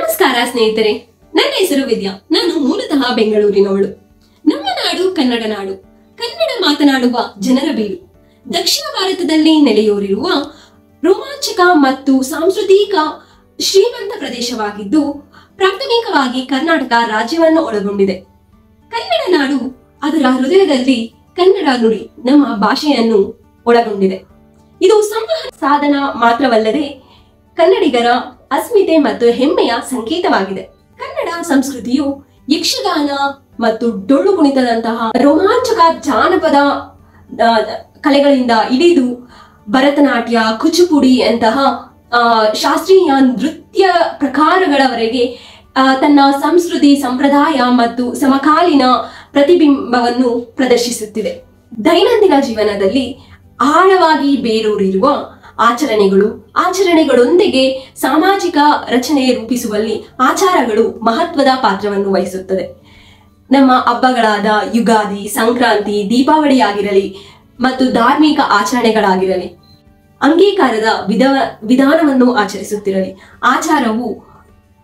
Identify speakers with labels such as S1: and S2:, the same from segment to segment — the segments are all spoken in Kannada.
S1: ನಮಸ್ಕಾರ ಸ್ನೇಹಿತರೆ, ನನ್ನ ಹೆಸರು ವಿದ್ಯಾ. ನಾನು ಮೂಲತಃ ಬೆಂಗಳೂರಿನವಳು. ನಮ್ಮ ನಾಡು ಕನ್ನಡ ನಾಡು, ಕನ್ನಡ ಮಾತನಾಡುವ ಜನರ ಬೀಡು. ದಕ್ಷಿಣ ಭಾರತದಲ್ಲಿ ನೆಲೆಯೂರಿರುವ ರೋಮಾಂಚಕ ಮತ್ತು ಸಾಂಸ್ಕೃತಿಕ ಶ್ರೀಮಂತ ಪ್ರದೇಶವಾಗಿದ್ದು, ಪ್ರಾಥಮಿಕವಾಗಿ ಕರ್ನಾಟಕ ರಾಜ್ಯವನ್ನು ಒಳಗೊಂಡಿದೆ. ಕನ್ನಡ ನಾಡು ಅದರ ಹೃದಯದಲ್ಲಿ ಕನ್ನಡ ನುಡಿ, ನಮ್ಮ ಭಾಷೆಯನ್ನು ಒಳಗೊಂಡಿದೆ. ಇದು ಸಂವಹನ ಸಾಧನ ಮಾತ್ರವಲ್ಲದೆ ಕನ್ನಡಿಗರ ಅಸ್ಮಿತೆ ಮತ್ತು ಹೆಮ್ಮೆಯ ಸಂಕೇತವಾಗಿದೆ. ಕನ್ನಡ ಸಂಸ್ಕೃತಿಯು ಯಕ್ಷಗಾನ ಮತ್ತು ಡೊಳ್ಳು ಕುಣಿತದಂತಹ ರೋಮಾಂಚಕ ಜಾನಪದ ಕಲೆಗಳಿಂದ ಹಿಡಿದು ಭರತನಾಟ್ಯ, ಕುಚುಪುಡಿ ಅಂತಹ ಶಾಸ್ತ್ರೀಯ ನೃತ್ಯ ಪ್ರಕಾರಗಳವರೆಗೆ ತನ್ನ ಸಂಸ್ಕೃತಿ, ಸಂಪ್ರದಾಯ ಮತ್ತು ಸಮಕಾಲೀನ ಪ್ರತಿಬಿಂಬವನ್ನು ಪ್ರದರ್ಶಿಸುತ್ತಿದೆ. ದೈನಂದಿನ ಜೀವನದಲ್ಲಿ ಆಳವಾಗಿ ಬೇರೂರಿರುವ ಆಚರಣೆಗಳೊಂದಿಗೆ ಸಾಮಾಜಿಕ ರಚನೆ ರೂಪಿಸುವಲ್ಲಿ ಆಚಾರಗಳು ಮಹತ್ವದ ಪಾತ್ರವನ್ನು ವಹಿಸುತ್ತದೆ. ನಮ್ಮ ಹಬ್ಬಗಳಾದ ಯುಗಾದಿ, ಸಂಕ್ರಾಂತಿ, ದೀಪಾವಳಿ ಆಗಿರಲಿ ಮತ್ತು ಧಾರ್ಮಿಕ ಆಚರಣೆಗಳಾಗಿರಲಿ, ಅಂಗೀಕಾರದ ವಿಧಾನವನ್ನು ಆಚರಿಸುತ್ತಿರಲಿ, ಆಚಾರವು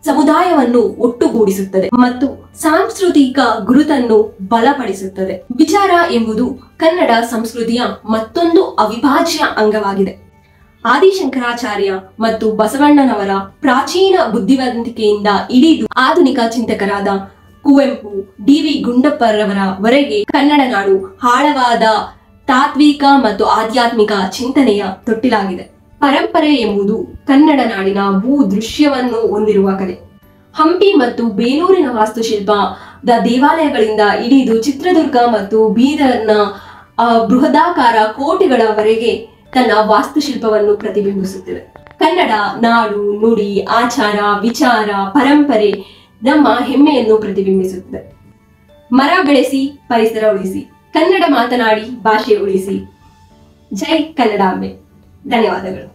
S1: ಸಮುದಾಯವನ್ನು ಒಟ್ಟುಗೂಡಿಸುತ್ತದೆ ಮತ್ತು ಸಾಂಸ್ಕೃತಿಕ ಗುರುತನ್ನು ಬಲಪಡಿಸುತ್ತದೆ. ವಿಚಾರ ಎಂಬುದು ಕನ್ನಡ ಸಂಸ್ಕೃತಿಯ ಮತ್ತೊಂದು ಅವಿಭಾಜ್ಯ ಅಂಗವಾಗಿದೆ. ಆದಿಶಂಕರಾಚಾರ್ಯ ಮತ್ತು ಬಸವಣ್ಣನವರ ಪ್ರಾಚೀನ ಬುದ್ಧಿವಂತಿಕೆಯಿಂದ ಹಿಡಿದು ಆಧುನಿಕ ಚಿಂತಕರಾದ ಕುವೆಂಪು, ಡಿ.ವಿ. ಗುಂಡಪ್ಪರವರವರೆಗೆ ಕನ್ನಡ ನಾಡು ಆಳವಾದ ತಾತ್ವಿಕ ಮತ್ತು ಆಧ್ಯಾತ್ಮಿಕ ಚಿಂತನೆಯ ತೊಟ್ಟಿಲಾಗಿದೆ. ಪರಂಪರೆ ಎಂಬುದು ಕನ್ನಡ ನಾಡಿನ ಭೂ ದೃಶ್ಯವನ್ನು ಹೊಂದಿರುವ ಕಲೆ. ಹಂಪಿ ಮತ್ತು ಬೇಲೂರಿನ ವಾಸ್ತುಶಿಲ್ಪದ ದೇವಾಲಯಗಳಿಂದ ಹಿಡಿದು ಚಿತ್ರದುರ್ಗ ಮತ್ತು ಬೀದರ್ನ ಬೃಹದಾಕಾರ ಕೋಟೆಗಳವರೆಗೆ ತನ್ನ ವಾಸ್ತುಶಿಲ್ಪವನ್ನು ಪ್ರತಿಬಿಂಬಿಸುತ್ತಿದೆ. ಕನ್ನಡ ನಾಡು, ನುಡಿ, ಆಚಾರ, ವಿಚಾರ, ಪರಂಪರೆ ನಮ್ಮ ಹೆಮ್ಮೆಯನ್ನು ಪ್ರತಿಬಿಂಬಿಸುತ್ತದೆ. ಮರ ಬೆಳೆಸಿ, ಪರಿಸರ ಉಳಿಸಿ, ಕನ್ನಡ ಮಾತನಾಡಿ, ಭಾಷೆ ಉಳಿಸಿ. ಜೈ ಕನ್ನಡಾಂಬೆ. ಧನ್ಯವಾದಗಳು.